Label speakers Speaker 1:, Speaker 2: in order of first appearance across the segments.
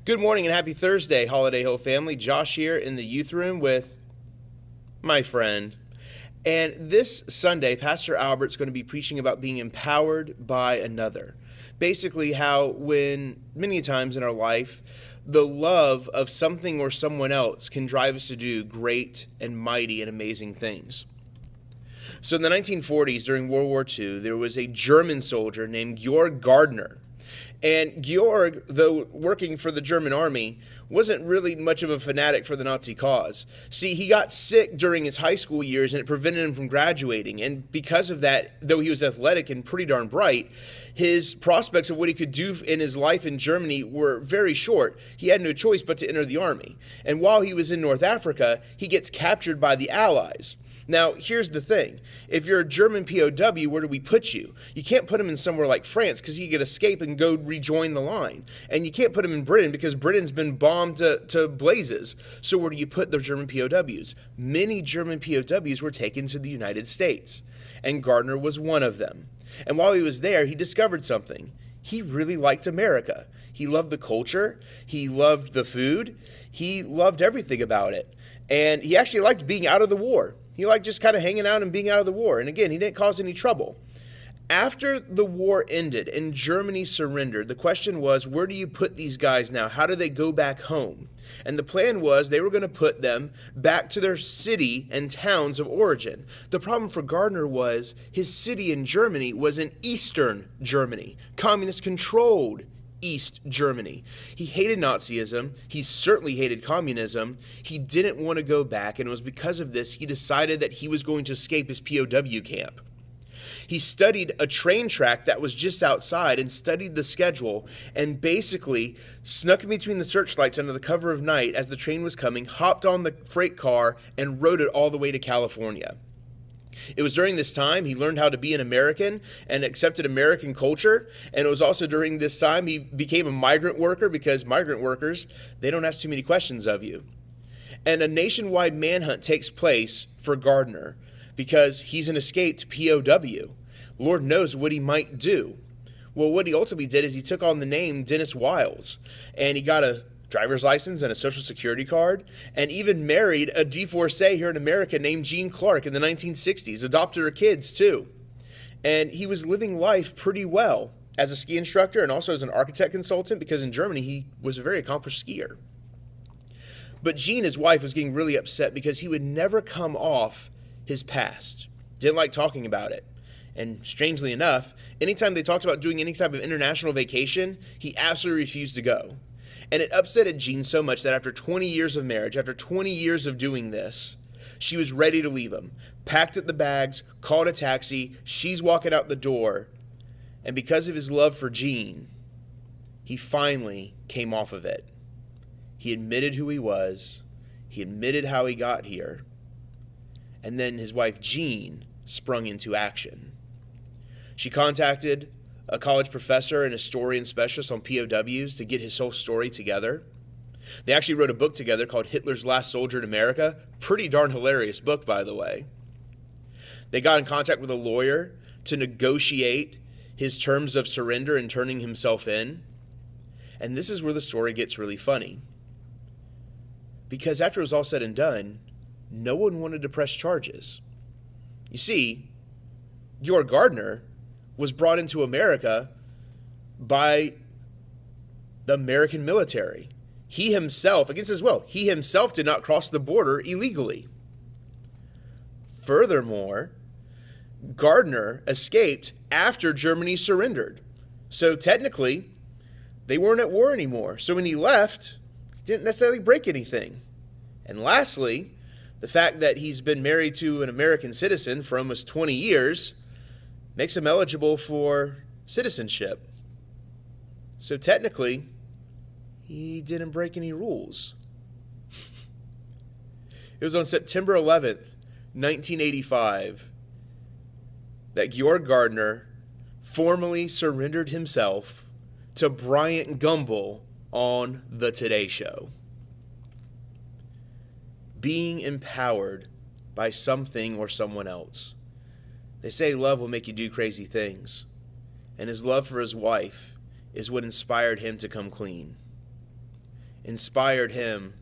Speaker 1: Good morning and happy Thursday, Holiday Hill family. Josh here in the youth room with my friend. And this Sunday, Pastor Albert's going to be preaching about being empowered by another. Basically, how when many times in our life, the love of something or someone else can drive us to do great and mighty and amazing things. So in the 1940s, during World War II, there was a German soldier named Georg Gardner. And Georg, though working for the German army, wasn't really much of a fanatic for the Nazi cause. See, he got sick during his high school years and it prevented him from graduating. And because of that, though he was athletic and pretty darn bright, his prospects of what he could do in his life in Germany were very short. He had no choice but to enter the army. And while he was in North Africa, he gets captured by the Allies. Now, here's the thing. If you're a German POW, where do we put you? You can't put him in somewhere like France because he could escape and go rejoin the line. And you can't put him in Britain because Britain's been bombed to blazes. So where do you put the German POWs? Many German POWs were taken to the United States, and Gardner was one of them. And while he was there, he discovered something. He really liked America. He loved the culture. He loved the food. He loved everything about it. And he actually liked being out of the war. He liked just kind of hanging out and being out of the war. And again, he didn't cause any trouble. After the war ended and Germany surrendered, the question was, where do you put these guys now? How do they go back home? And the plan was they were going to put them back to their city and towns of origin. The problem for Gardner was his city in Germany was in Eastern Germany, communist-controlled East Germany. He hated Nazism. He certainly hated communism. He didn't want to go back, and it was because of this he decided that he was going to escape his POW camp. He studied a train track that was just outside and studied the schedule and basically snuck in between the searchlights under the cover of night as the train was coming, hopped on the freight car, and rode it all the way to California. It was during this time he learned how to be an American and accepted American culture. And it was also during this time he became a migrant worker because migrant workers, they don't ask too many questions of you. And a nationwide manhunt takes place for Gardner because he's an escaped POW. Lord knows what he might do. Well, what he ultimately did is he took on the name Dennis Wiles, and he got a driver's license and a social security card, and even married a divorcee here in America named Jean Clark in the 1960s, adopted her kids too. And he was living life pretty well as a ski instructor and also as an architect consultant because in Germany he was a very accomplished skier. But Jean, his wife, was getting really upset because he would never come off his past. Didn't like talking about it. And strangely enough, anytime they talked about doing any type of international vacation, he absolutely refused to go. And it upsetted Jean so much that after 20 years of marriage, after 20 years of doing this, she was ready to leave him. Packed up the bags, called a taxi, she's walking out the door. And because of his love for Jean, he finally came off of it. He admitted who he was. He admitted how he got here. And then his wife, Jean, sprung into action. She contacted a college professor and historian specialist on POWs to get his whole story together. They actually wrote a book together called Hitler's Last Soldier in America. Pretty darn hilarious book, by the way. They got in contact with a lawyer to negotiate his terms of surrender and turning himself in. And this is where the story gets really funny. Because after it was all said and done, no one wanted to press charges. You see, Georg Gardner was brought into America by the American military. He himself, against his will, he himself did not cross the border illegally. Furthermore, Gardner escaped after Germany surrendered. So technically, they weren't at war anymore. So when he left, he didn't necessarily break anything. And lastly, the fact that he's been married to an American citizen for almost 20 years makes him eligible for citizenship. So technically, he didn't break any rules. It was on September 11th, 1985, that Georg Gardner formally surrendered himself to Bryant Gumbel on The Today Show. Being empowered by something or someone else. They say love will make you do crazy things, and his love for his wife is what inspired him to come clean. inspired him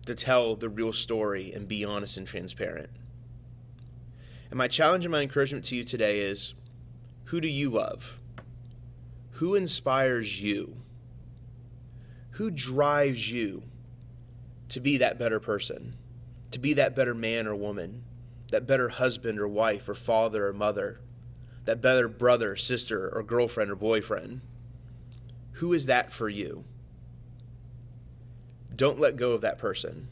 Speaker 1: to tell the real story and be honest and transparent. And my challenge and my encouragement to you today is, who do you love? Who inspires you? Who drives you to be that better person, to be that better man or woman, that better husband or wife or father or mother, that better brother, sister, or girlfriend or boyfriend? Who is that for you? Don't let go of that person.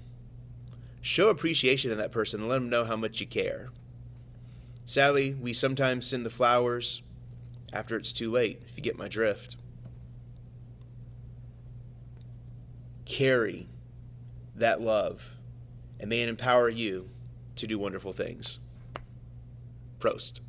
Speaker 1: Show appreciation to that person and let them know how much you care. Sadly, we sometimes send the flowers after it's too late, if you get my drift. Carry that love, and may it empower you to do wonderful things. Prost.